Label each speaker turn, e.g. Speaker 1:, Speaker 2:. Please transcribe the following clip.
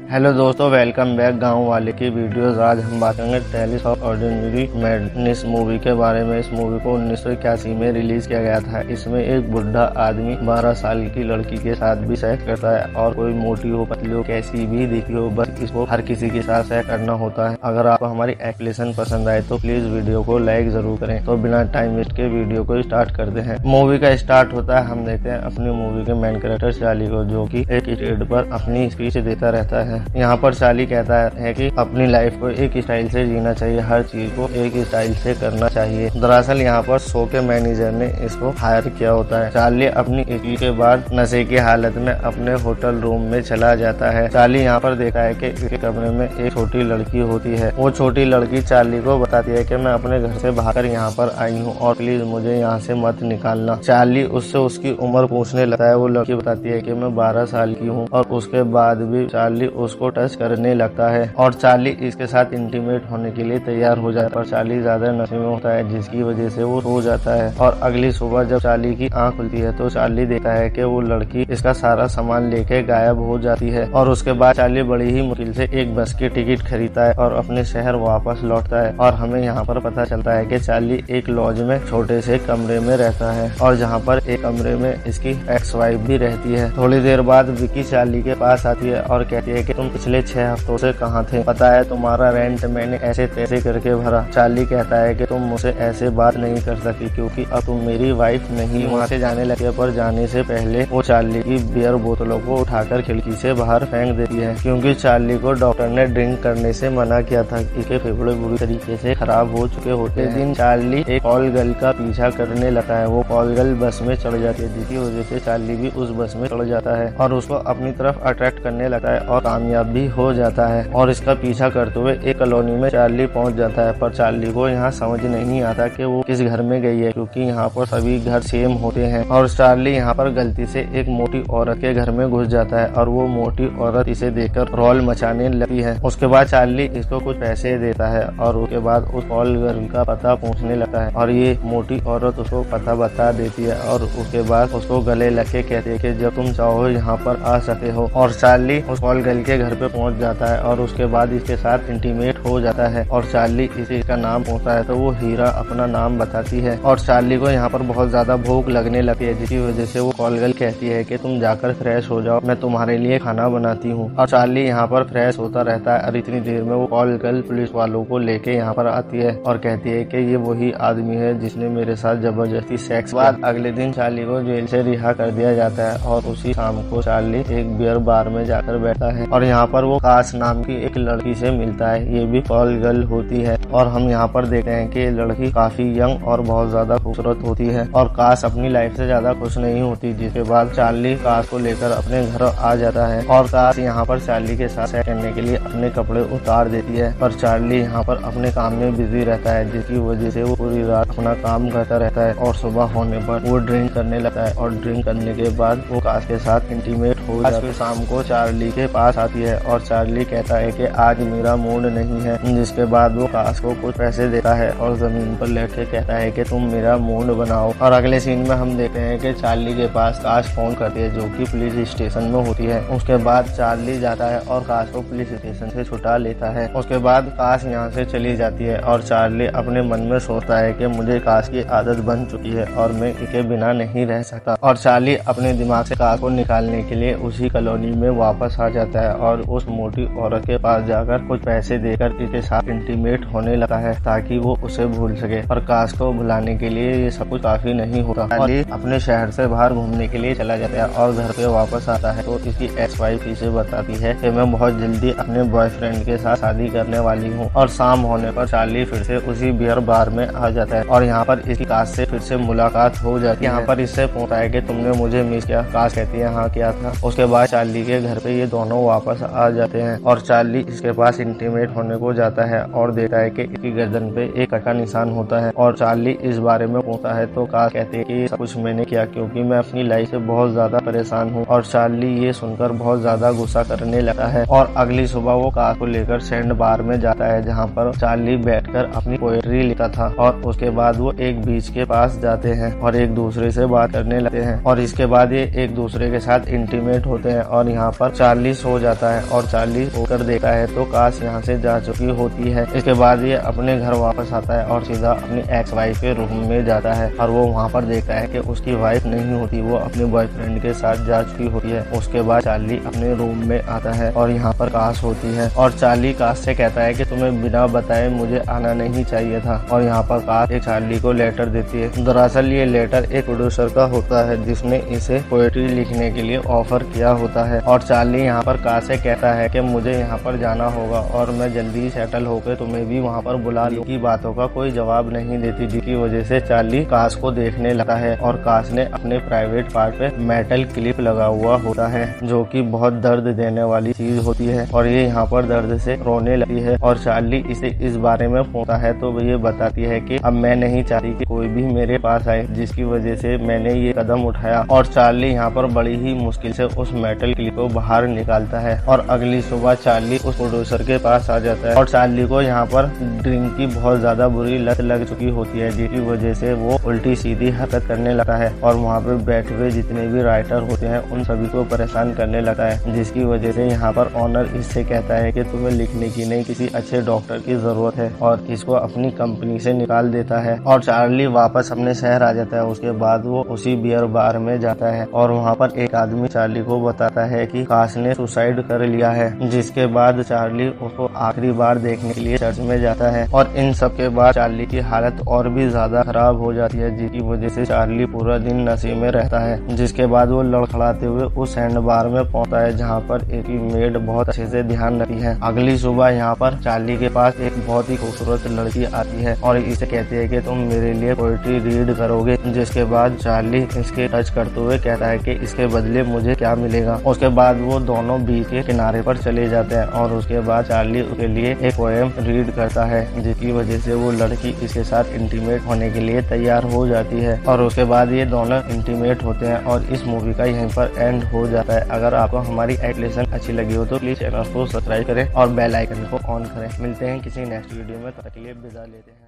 Speaker 1: Hello दोस्तों, welcome back गांव वाले की वीडियोस। आज हम बात करेंगे Tellis of ordinary madness movie के बारे में। इस मूवी को 1981 में रिलीज किया गया था। इसमें एक बुढ़ा आदमी 12 साल की लड़की के साथ भी सेक्स करता है और कोई मोटी हो पतली हो कैसी भी दिखी हो, बस इसको हर किसी के साथ सेक्स करना होता है। अगर आपको हमारी एक्सप्लेनेशन पसंद आए तो प्लीज वीडियो को लाइक जरूर करें। तो बिना टाइम वेस्ट के वीडियो को स्टार्ट करते हैं। मूवी का स्टार्ट होता है, हम देखते हैं अपनी मूवी के मेन कैरेक्टर चार्ली को, जो कि एक स्टेज पर अपनी स्पीच देता रहता है। यहाँ पर चार्ली कहता है कि अपनी लाइफ को एक स्टाइल से जीना चाहिए, हर चीज को एक स्टाइल से करना चाहिए। दरअसल यहाँ पर शो के मैनेजर ने इसको हायर किया होता है। चार्ली अपनी स्पीच के बाद नशे की हालत में अपने होटल रूम में चला जाता है। चार्ली यहाँ पर देखता है कि इसके कमरे में एक छोटी लड़की होती है। वो छोटी लड़की चार्ली को बताती है कि मैं अपने घर से भागकर यहाँ पर आई हूँ और प्लीज मुझे यहाँ से मत निकालना। चार्ली उससे उसकी उम्र पूछने लगता है। वो लड़की बताती है कि मैं 12 साल की हूँ और उसके बाद भी चार्ली उसको टच करने लगता है और चार्ली इसके साथ इंटीमेट होने के लिए तैयार हो जाता है। पर चार्ली ज्यादा नशे में होता है, जिसकी वजह से वो सो जाता है। और अगली सुबह जब चार्ली की आंख खुलती है तो चार्ली देखता है कि वो लड़की इसका सारा सामान लेके गायब हो जाती है। और उसके बाद चार्ली बड़ी ही मुश्किल से एक बस की टिकट खरीदता है और अपने शहर वापस लौटता है। और हमें यहाँ पर पता चलता है कि चार्ली एक लॉज में छोटे से कमरे में रहता है और जहाँ पर एक कमरे में इसकी एक्स वाइफ भी रहती है। थोड़ी देर बाद विकी चार्ली के पास आती है और कहती है कि तुम पिछले 6 हफ्तों से कहाँ थे? पता है तुम्हारा रेंट मैंने ऐसे तैसे करके भरा। चार्ली कहता है कि तुम मुझसे ऐसे बात नहीं कर सकती क्योंकि अब तुम मेरी वाइफ नहीं। वहाँ से जाने लगे, पर जाने से पहले वो चार्ली की बियर बोतलों को उठाकर खिड़की से बाहर फेंक देती है क्योंकि चार्ली को डॉक्टर ने ड्रिंक करने से मना किया था। इसके फेफड़े बुरी तरीके से खराब हो चुके होते हैं। दिन चार्ली एक कॉल गर्ल का पीछा करने लगता है। वो कॉल गर्ल बस में चढ़ जाती है, जिसकी वजह से चार्ली भी उस बस में चढ़ जाता है और उसको अपनी तरफ अट्रैक्ट करने लगता है और कामयाब भी हो जाता है। और इसका पीछा करते हुए एक कॉलोनी में चार्ली पहुंच जाता है। पर चार्ली को यहाँ समझ नहीं आता कि वो किस घर में गई है क्योंकि यहाँ पर सभी घर सेम होते हैं। और चार्ली यहाँ पर गलती से एक मोटी औरत के घर में घुस जाता है और वो मोटी औरत इसे देखकर रोल मचाने लगती है। उसके बाद चार्ली इसको कुछ पैसे देता है और उसके बाद उस कॉल गर्ल का पता पूछने लगता है और ये मोटी औरत उसको पता बता देती है और उसके बाद उसको गले लग के कहती है कि जब तुम चाहो यहाँ पर आ सकते हो। और चार्ली उस कॉल गर्ल के घर पे पहुंच जाता है और उसके बाद इसके साथ इंटीमेट हो जाता है। और चार्ली इसे इसका नाम पूछता है तो वो हीरा अपना नाम बताती है। और चार्ली को यहाँ पर बहुत ज्यादा भूख लगने लगती है, जिसकी वजह से वो कॉल गर्ल कहती है कि तुम जाकर फ्रेश हो जाओ, मैं तुम्हारे लिए खाना बनाती हूँ। और चार्ली यहाँ पर फ्रेश होता रहता है और इतनी देर में वो कॉल गर्ल पुलिस वालों को लेके यहाँ पर आती है और कहती है कि ये वही आदमी है जिसने मेरे साथ जबरदस्ती सेक्स किया। अगले दिन चार्ली को जेल से रिहा कर दिया जाता है और उसी शाम को चार्ली एक बियर बार में जाकर बैठा है और यहाँ पर वो काश नाम की एक लड़की से मिलता है। ये भी कॉल गर्ल होती है और हम यहाँ पर देखते हैं कि ये लड़की काफी यंग और बहुत ज्यादा खूबसूरत होती है। और काश अपनी लाइफ से ज्यादा खुश नहीं होती, जिसके बाद चार्ली काश को लेकर अपने घर आ जाता है और काश यहाँ पर चार्ली के साथ सेक्स करने के लिए अपने कपड़े उतार देती है। पर चार्ली यहाँ पर अपने काम में बिजी रहता है, जिसकी वजह से वो पूरी रात अपना काम करता रहता है और सुबह होने पर वो ड्रिंक करने लगता है और ड्रिंक करने के बाद वो काश के साथ इंटीमेट हो जाता है। शाम को चार्ली के पास आती है और चार्ली कहता है कि आज मेरा मूड नहीं है, जिसके बाद वो काश को कुछ पैसे देता है और जमीन पर लेट के कहता है कि तुम मेरा मूड बनाओ। और अगले सीन में हम देखते हैं कि चार्ली के पास काश फोन करती है, जो कि पुलिस स्टेशन में होती है। उसके बाद चार्ली जाता है और काश को पुलिस स्टेशन से छुटा लेता है। उसके बाद काश यहाँ से चली जाती है और चार्ली अपने मन में सोचता है कि मुझे काश की आदत बन चुकी है और मैं इसके बिना नहीं रह सकता। और चार्ली अपने दिमाग से काश को निकालने के लिए उसी कॉलोनी में वापस आ जाता है और उस मोटी औरत के पास जाकर कुछ पैसे देकर इसके साथ इंटीमेट होने लगा है ताकि वो उसे भूल सके। और काश को भुलाने के लिए ये सब कुछ काफी नहीं होता। चार्ली अपने शहर से बाहर घूमने के लिए चला जाता है और घर पे वापस आता है तो इसकी एक्स वाइफ इसे बताती है कि मैं बहुत जल्दी अपने बॉयफ्रेंड के साथ शादी करने वाली हूँ। और शाम होने पर चार्ली फिर से उसी बियर बार में आ जाता है और यहाँ पर इसकी काश से फिर से मुलाकात हो जाती है। यहाँ पर इससे पूछता है कि तुमने मुझे मिस किया? काश कहती है हाँ किया था। उसके बाद चार्ली के घर पे ये दोनों वापस आ जाते हैं और चार्ली इसके पास इंटीमेट होने को जाता है और देखता है कि इसकी गर्दन पे एक कट का निशान होता है। और चार्ली इस बारे में पूछता है तो काश कहते हैं कि सब कुछ मैंने किया क्योंकि मैं अपनी लाइफ से बहुत ज्यादा परेशान हूँ। और चार्ली ये सुनकर बहुत ज्यादा गुस्सा करने लगा है और अगली सुबह वो काश को लेकर सैंड बार में जाता है जहाँ पर चार्ली बैठकर अपनी पोएट्री लिखता था। और उसके बाद वो एक बीच के पास जाते हैं और एक दूसरे से बात करने लगते हैं और इसके बाद ये एक दूसरे के साथ इंटीमेट होते हैं और यहाँ पर चार्ली सो जाता जाता है और चार्ली होकर देखता है तो काश यहाँ से जा चुकी होती है। इसके बाद ये अपने घर वापस आता है और सीधा अपनी एक्स वाइफ के रूम में जाता है और वो वहाँ पर देखता है कि उसकी वाइफ नहीं होती, वो अपने बॉयफ्रेंड के साथ जा चुकी होती है। उसके बाद चार्ली अपने रूम में आता है और यहाँ पर काश होती है और चार्ली काश से कहता है कि तुम्हें बिना बताए मुझे आना नहीं चाहिए था। और यहाँ पर काश एक चार्ली को लेटर देती है। दरअसल ये लेटर एक प्रोड्यूसर का होता है जिसने इसे पोएट्री लिखने के लिए ऑफर किया होता है। और चार्ली यहाँ पर काश से कहता है कि मुझे यहाँ पर जाना होगा और मैं जल्दी सेटल होकर तुम्हें भी वहाँ पर बुला लूं। की बातों का कोई जवाब नहीं देती, जिसकी वजह से चार्ली काश को देखने लगता है और काश ने अपने प्राइवेट पार्ट पे मेटल क्लिप लगा हुआ होता है जो कि बहुत दर्द देने वाली चीज होती है और ये यहाँ पर दर्द से रोने लगती है। और चार्ली इसे इस बारे में पूछता है तो ये बताती है कि अब मैं नहीं चाहती कि कोई भी मेरे पास आए, जिसकी वजह से मैंने ये कदम उठाया। और चार्ली यहाँ पर बड़ी ही मुश्किल से उस मेटल क्लिप को बाहर निकालता है और अगली सुबह चार्ली उस प्रोड्यूसर के पास आ जाता है और चार्ली को यहाँ पर ड्रिंक की बहुत ज्यादा बुरी लत लग चुकी होती है, जिसकी वजह से वो उल्टी सीधी हरकत करने लगता है और वहाँ पे बैठे हुए जितने भी राइटर होते हैं उन सभी को परेशान करने लगता है, जिसकी वजह से यहाँ पर ऑनर इससे कहता है कि तुम्हें लिखने की नहीं किसी अच्छे डॉक्टर की जरूरत है और इसको अपनी कंपनी से निकाल देता है। और चार्ली वापस अपने शहर आ जाता है। उसके बाद वो उसी बियर बार में जाता है और वहाँ पर एक आदमी चार्ली को बताता है कि काश ने सुसाइड कर लिया है, जिसके बाद चार्ली उसको आखिरी बार देखने के लिए चर्च में जाता है। और इन सब के बाद चार्ली की हालत और भी ज्यादा खराब हो जाती है, जिसकी वजह से चार्ली पूरा दिन नशे में रहता है। जिसके बाद वो लड़खड़ाते हुए उस सैंड बार में पहुंचता है जहाँ पर एक मेड बहुत अच्छे से ध्यान रखती है। अगली सुबह यहाँ पर चार्ली के पास एक बहुत ही खूबसूरत लड़की आती है और इसे कहती है कि तुम मेरे लिए पोएट्री रीड करोगे। जिसके बाद चार्ली इसके टच करते हुए कहता है कि इसके बदले मुझे क्या मिलेगा। उसके बाद वो दोनों बीच के किनारे पर चले जाते हैं और उसके बाद चार्ली उसके लिए एक पोएम रीड करता है, जिसकी वजह से वो लड़की इसके साथ इंटीमेट होने के लिए तैयार हो जाती है। और उसके बाद ये दोनों इंटीमेट होते हैं और इस मूवी का यहीं पर एंड हो जाता है। अगर आपको हमारी एक्सप्लेनेशन अच्छी लगी हो तो प्लीज चैनल को सब्सक्राइब करें और बेल आइकन को ऑन करें। मिलते हैं किसी नेक्स्ट वीडियो में, तब तक के लिए विदा लेते हैं।